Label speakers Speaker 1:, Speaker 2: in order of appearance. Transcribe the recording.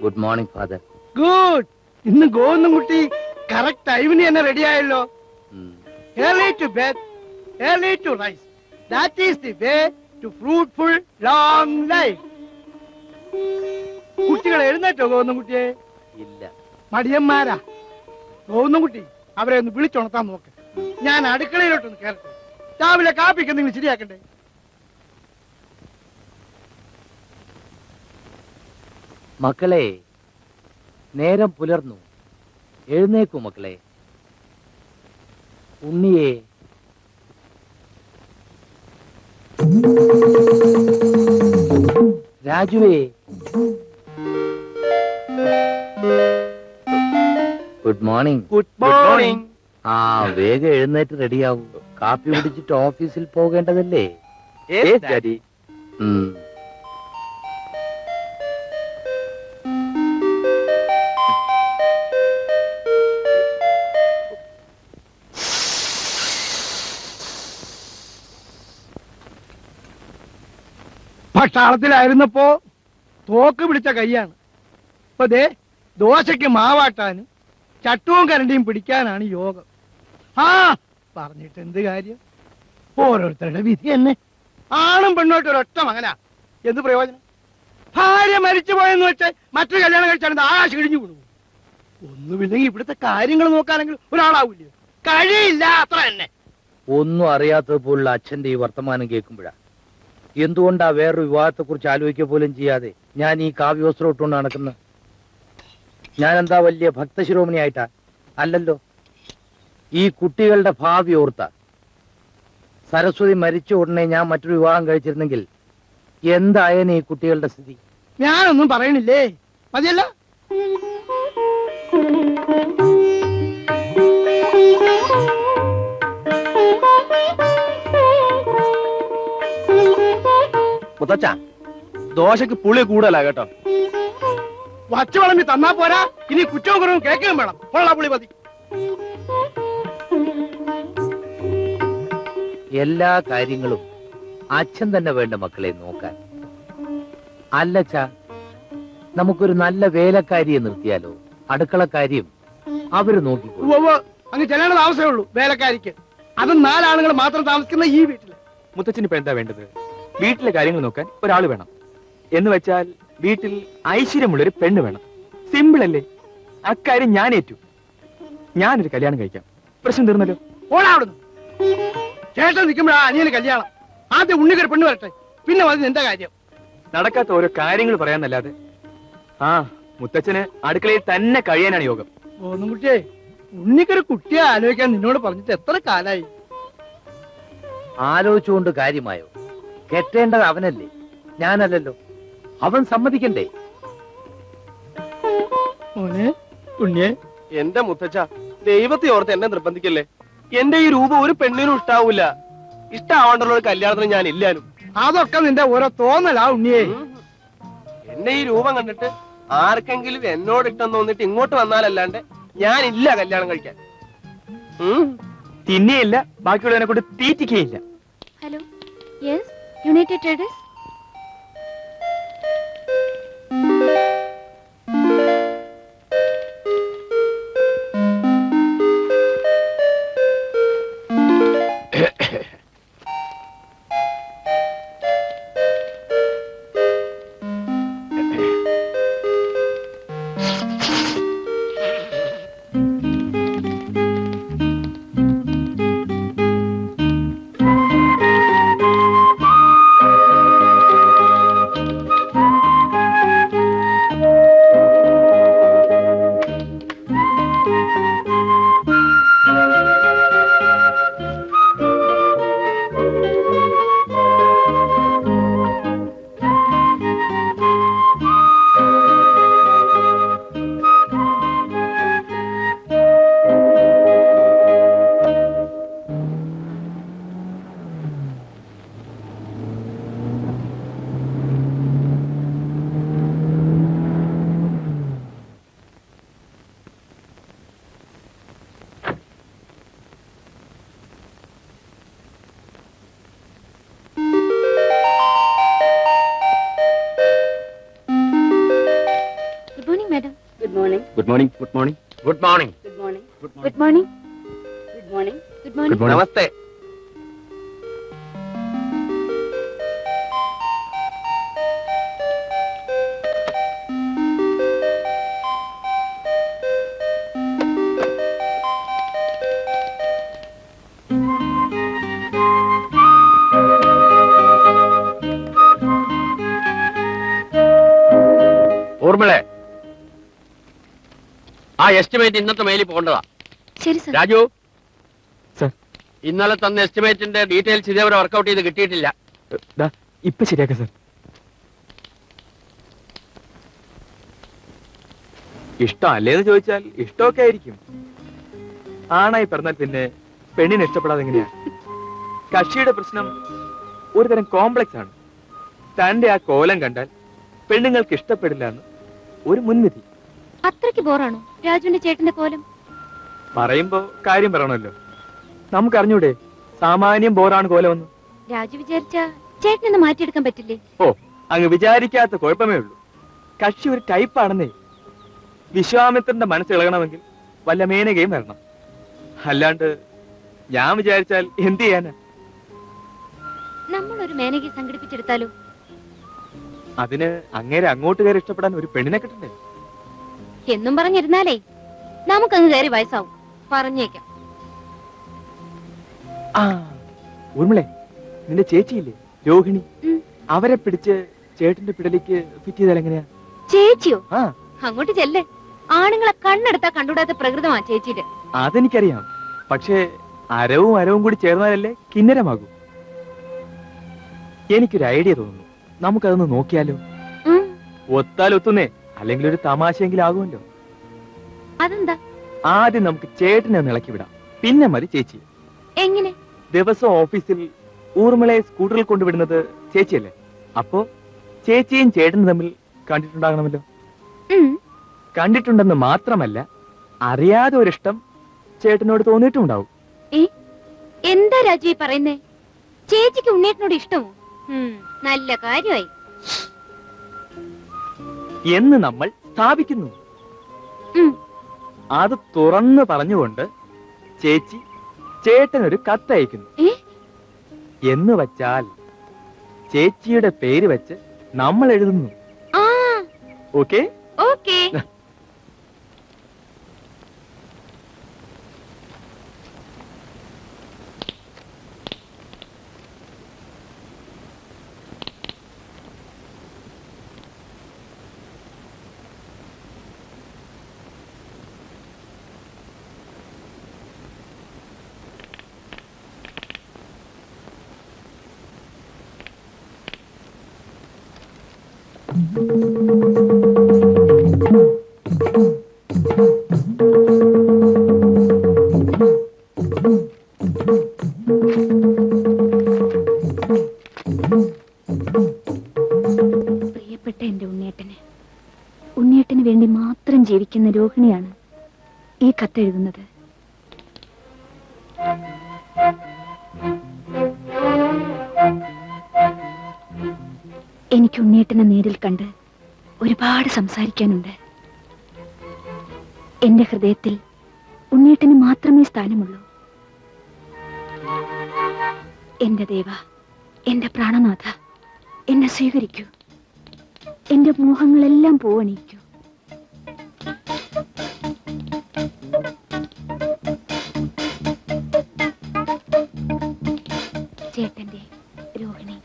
Speaker 1: Good morning father.
Speaker 2: Good. ഇന്ന് Govindankutty correct ടൈമിന് തന്നെ റെഡി ആയല്ലോ. Early to bed, early to rise. That is the way to fruitful long life. കുട്ടികൾ എഴുന്നേറ്റോ ഗോവിന്ദൻകുട്ടിയെ?
Speaker 1: ഇല്ല.
Speaker 2: മടിയന്മാരാ. ഗോവിന്ദൻകുട്ടി അവരെ ഒന്ന് വിളിച്ചുണർത്താൻ നോക്ക്. ഞാൻ അടുക്കളയിലോട്ടൊന്ന് കയറട്ടെ. രാവിലെ കാപ്പിക്ക് എന്തെങ്കിലും ശരിയാക്കണ്ടേ?
Speaker 1: മക്കളെ, നേരം പുലർന്നു. എഴുന്നേക്കൂ മക്കളെ. ഉണ്ണിയെ, രാജുവേ, ഗുഡ് മോർണിംഗ്.
Speaker 2: Good morning.
Speaker 1: ആ, വേഗം എഴുന്നേറ്റ് റെഡിയാവൂ. കാപ്പി കുടിച്ചിട്ട് ഓഫീസിൽ പോകേണ്ടതല്ലേ?
Speaker 2: പട്ടാളത്തിലായിരുന്നപ്പോ തോക്ക് പിടിച്ച കൈയാണ്. ഇപ്പൊ ദേ ദോശയ്ക്ക് മാവാട്ടാനും ചട്ടവും കരണ്ടിയും പിടിക്കാനാണ് യോഗം. ആ, പറഞ്ഞിട്ട് എന്ത് കാര്യം? ഓരോരുത്തരുടെ വിധി തന്നെ. ആണും പെണ്ണോട്ട് ഒരൊറ്റ മകനാ, എന്ത് പ്രയോജനം? ഭാര്യ മരിച്ചു പോയെന്ന് വെച്ച് മറ്റൊരു കല്യാണം കഴിച്ചാൽ ആകാശം കിഴിഞ്ഞു വിടും. ഒന്നുമില്ലെങ്കിൽ ഇവിടുത്തെ കാര്യങ്ങൾ നോക്കാനെങ്കിൽ ഒരാളാവില്ല. കഴിയില്ല, അത്ര തന്നെ.
Speaker 1: ഒന്നും അറിയാത്തത് പോലുള്ള അച്ഛന്റെ ഈ വർത്തമാനം കേൾക്കുമ്പോഴാ എന്തുകൊണ്ടാ വേറൊരു വിവാഹത്തെ കുറിച്ച് ആലോചിക്കുക പോലും ചെയ്യാതെ ഞാൻ ഈ കാവ്യവസ്ത്രം ഇട്ടുകൊണ്ട് നടക്കുന്നത്? ഞാൻ എന്താ വലിയ ഭക്തശിരോമണിയായിട്ടാ? അല്ലല്ലോ. ഈ കുട്ടികളുടെ ഭാവി ഓർത്ത സരസ്വതി മരിച്ച ഉടനെ ഞാൻ മറ്റൊരു വിവാഹം കഴിച്ചിരുന്നെങ്കിൽ എന്തായേനെ ഈ കുട്ടികളുടെ സ്ഥിതി?
Speaker 2: ഞാനൊന്നും പറയണില്ലേ, മതിയല്ല.
Speaker 3: മുത്തച്ഛ, ദോശക്ക് പുളി കൂടുതലാ കേട്ടോ.
Speaker 2: വച്ചു വളമ്പി തന്നാ പോരാ, ഇനി കുറ്റവും കുറവും കേൾക്കുകയും വേണം. കൊള്ളാ പുളി മതി.
Speaker 1: എല്ലാ കാര്യങ്ങളും അച്ഛൻ തന്നെ വേണ്ട മക്കളെ നോക്കാൻ. അല്ലച്ചാ, നമുക്കൊരു നല്ല വേലക്കാരിയെ നിർത്തിയാലോ? അടുക്കളക്കാരിയും അവര് നോക്കിക്കോളൂ.
Speaker 2: അങ്ങ് ചെല്ലേണ്ട താമസമേ ഉള്ളൂ വേലക്കാരിക്ക്. അതും 4 ആളുകൾ മാത്രം താമസിക്കുന്ന ഈ വീട്ടില്.
Speaker 3: മുത്തച്ഛന് ഇപ്പൊ എന്താ വേണ്ടത്? വീട്ടിലെ കാര്യങ്ങൾ നോക്കാൻ ഒരാൾ വേണം. എന്ന് വെച്ചാൽ വീട്ടിൽ ഐശ്വര്യമുള്ളൊരു പെണ്ണ് വേണം. സിമ്പിൾ അല്ലേ? അക്കാര്യം ഞാൻ ഏറ്റു. ഞാനൊരു കല്യാണം കഴിക്കാം. പ്രശ്നം തീർന്നല്ലോ.
Speaker 2: ഓടാവിടുന്നു. ചേട്ടൻ നിൽക്കുമ്പോഴാ അനിയന് കല്യാണം. ആദ്യം ഉണ്ണിക്കൊരു പെണ്ണ് വരട്ടെ, പിന്നെ മതി എന്റെ കാര്യം.
Speaker 3: നടക്കാത്ത ഓരോ കാര്യങ്ങൾ പറയാന്നല്ലാതെ. ആ, മുത്തച്ഛന് അടുക്കളയിൽ തന്നെ കഴിയാനാണ് യോഗം.
Speaker 2: ഒന്നും കുട്ടിയെ, ഉണ്ണിക്കൊരു കുട്ടിയെ ആലോചിക്കാൻ നിന്നോട് പറഞ്ഞിട്ട് എത്ര കാലായി?
Speaker 1: ആലോചിച്ചുകൊണ്ട് കാര്യമായോ? കെട്ടേണ്ടത് അവനല്ലേ, ഞാനല്ലല്ലോ. അവൻ സമ്മതിക്കണ്ടേ?
Speaker 2: മോനെ ഉണ്ണിയെ.
Speaker 4: എന്റെ മുത്തച്ഛ, ദൈവത്തെ ഓർത്ത് എന്നെ നിർബന്ധിക്കല്ലേ. എന്റെ ഈ രൂപം ഒരു പെണ്ണിനും ഇഷ്ടാവൂല. ഇഷ്ടാവേണ്ടുള്ള ഒരു കല്യാണത്തിന് ഞാൻ ഇല്ലാനും.
Speaker 2: അതൊക്കെ നിന്റെ ഓരോ തോന്നലാ ഉണ്ണിയെ.
Speaker 4: എന്റെ ഈ രൂപം കണ്ടിട്ട് ആർക്കെങ്കിലും എന്നോട് ഇഷ്ടം തോന്നിട്ട് ഇങ്ങോട്ട് വന്നാലല്ലാണ്ട് ഞാനില്ല കല്യാണം കഴിക്കാൻ.
Speaker 3: തിന്നെയില്ല, ബാക്കിയുള്ളതിനെ കൊണ്ട് തീറ്റിക്കുകയില്ല.
Speaker 5: Hello, yes, United Traders.
Speaker 3: Good morning. Good morning.
Speaker 1: Good morning.
Speaker 5: Good morning.
Speaker 3: Good
Speaker 5: good morning. Good morning. Good morning.
Speaker 1: നമസ്തേ. ഊർമിളെ, ആ എസ്റ്റിമേറ്റ് ഇന്നത്തെ മെയിലിൽ പോകേണ്ടതാ.
Speaker 5: ശരി സർ.
Speaker 1: രാജു,
Speaker 3: സർ.
Speaker 1: ഇന്നലെ തന്ന എസ്റ്റിമേറ്റിന്റെ ഡീറ്റെയിൽസ് ഇതേവരെ വർക്കൗട്ട് ചെയ്ത് കിട്ടിയിട്ടില്ല.
Speaker 3: ഇപ്പൊ ശരിയാക്കാം സർ. ഇഷ്ടം അല്ലേന്ന് ചോദിച്ചാൽ ഇഷ്ടമൊക്കെ ആയിരിക്കും. ആണായി പറഞ്ഞാൽ പിന്നെ പെണ്ണിനെ ഇഷ്ടപ്പെടാതെ എങ്ങനെയാ? കക്ഷിയുടെ പ്രശ്നം ഒരു തരം കോംപ്ലക്സ് ആണ്. തന്റെ ആ കോലം കണ്ടാൽ പെണ്ണുങ്ങൾക്ക് ഇഷ്ടപ്പെടില്ല എന്ന് ഒരു മുൻവിധി.
Speaker 5: അത്രയ്ക്ക് ബോറാണോ രാജുവിന്റെ ചേട്ടന്റെ കോലം?
Speaker 3: പറയുമ്പോ കാര്യം പറയണമല്ലോ. നമുക്കറിഞ്ഞൂടെ സാമാന്യം ബോറാണ് കോലമെന്ന്?
Speaker 5: രാജു വിചാരിച്ച ചേട്ടനൊന്ന് മാറ്റിയെടുക്കാൻ പറ്റില്ലേ?
Speaker 3: ഓ, അങ്ങ് വിചാരിക്കാത്ത കുഴപ്പമേ ഉള്ളൂ. കക്ഷി ഒരു ടൈപ്പാണെന്നേ. വിശ്വാമിത്രന്റെ മനസ്സ് ഇളകണമെങ്കിൽ വല്ല മേനകയും വരണം. അല്ലാണ്ട് ഞാൻ വിചാരിച്ചാൽ എന്ത് ചെയ്യാനാ?
Speaker 5: നമ്മൾ ഒരു മേനകയെ സംഘടിപ്പിച്ചെടുത്താലോ?
Speaker 3: അതിന് അങ്ങേരെ അങ്ങോട്ട് കയറി ഇഷ്ടപ്പെടാൻ ഒരു പെണ്ണിനെ കിട്ടണ്ടേ?
Speaker 5: എന്നും പറഞ്ഞിരുന്നാലേ നമുക്കങ്ങ് കയറി വയസ്സാവും. പറഞ്ഞേക്കാം.
Speaker 3: ആ ഊർമിളെ, നിന്റെ ചേച്ചിയില്ലേ രോഹിണി,
Speaker 5: ഉം.
Speaker 3: അവരെ പിടിച്ച് ചേട്ടന്റെ പിടലിക്ക് ഫിറ്റ് ചെയ്താൽ എങ്ങനെയാ?
Speaker 5: ചേച്ചിയോ?
Speaker 3: ആ,
Speaker 5: അങ്ങോട്ട് ചെല്ലേ. ആണുങ്ങളെ കണ്ണെടുത്താ കണ്ടുകൂടാത്ത പ്രകൃതമാ ചേച്ചിയുടെ.
Speaker 3: അതെനിക്കറിയാം. പക്ഷേ അരവും അരവും കൂടി ചേർന്നാലല്ലേ കിന്നരമാകൂ. എനിക്കൊരു ഐഡിയ തോന്നുന്നു. നമുക്കതൊന്ന് നോക്കിയാലോ?
Speaker 5: ഉം.
Speaker 3: ഒത്താൽ ഒത്തുന്നേ, അല്ലെങ്കിൽ ഒരു തമാശയെങ്കിലും ആകുമല്ലോ.
Speaker 5: അതെന്താ?
Speaker 3: ആദ്യം നമുക്ക് ചേട്ടനെ ഒന്ന് ഇളക്കി വിടാം, പിന്നെ മതി ചേച്ചി.
Speaker 5: എങ്ങനെ?
Speaker 3: ദിവസം ഓഫീസിൽ ഊർമിളയെ സ്കൂട്ടറിൽ കൊണ്ടുവിടുന്നത് ചേച്ചിയല്ലേ? അപ്പോ ചേച്ചിയും ചേട്ടനും തമ്മിൽ കണ്ടിട്ടുണ്ടാകണമല്ലോ.
Speaker 5: ഉം.
Speaker 3: കണ്ടിട്ടുണ്ടെന്ന് മാത്രമല്ല, അറിയാതെ ഒരിഷ്ടം ചേട്ടനോട് തോന്നിയിട്ടുണ്ടാവും.
Speaker 5: ഏ? എന്താ രാജു ഈ പറയുന്നേ? ചേച്ചിക്ക് ഉണ്ണേട്ടനോട് ഇഷ്ടമോ? നല്ല കാര്യമായി
Speaker 3: എന്ന് നമ്മൾ സ്ഥാപിക്കുന്നു.
Speaker 5: ഉം.
Speaker 3: അത് തുറന്നു പറഞ്ഞുകൊണ്ട് ചേച്ചി ചേട്ടനൊരു കത്തയക്കുന്നു.
Speaker 5: ഏ?
Speaker 3: എന്ന് വച്ചാൽ ചേച്ചിയുടെ പേര് വെച്ച് നമ്മൾ എഴുതുന്നു.
Speaker 5: ആ,
Speaker 3: ഓക്കേ?
Speaker 5: ഓക്കേ. പ്രിയപ്പെട്ട എന്റെ ഉണ്ണിയേട്ടന് വേണ്ടി മാത്രം ജീവിക്കുന്ന രോഹിണിയാണ് ഈ കത്തെഴുതുന്നത്. എനിക്ക് ഉണ്ണിയേട്ടനെ നേരിൽ കണ്ട് ഒരുപാട് സംസാരിക്കാനുണ്ട്. എന്റെ ഹൃദയത്തിൽ ഉണ്ണിയേട്ടന് മാത്രമേ സ്ഥാനമുള്ളൂ. എന്റെ ദേവ, എന്റെ പ്രാണനാഥ, എന്നെ സ്വീകരിക്കൂ. എന്റെ മോഹങ്ങളെല്ലാം പൂവണിക്കൂ. ചേട്ടന്റെ രോഹിണി.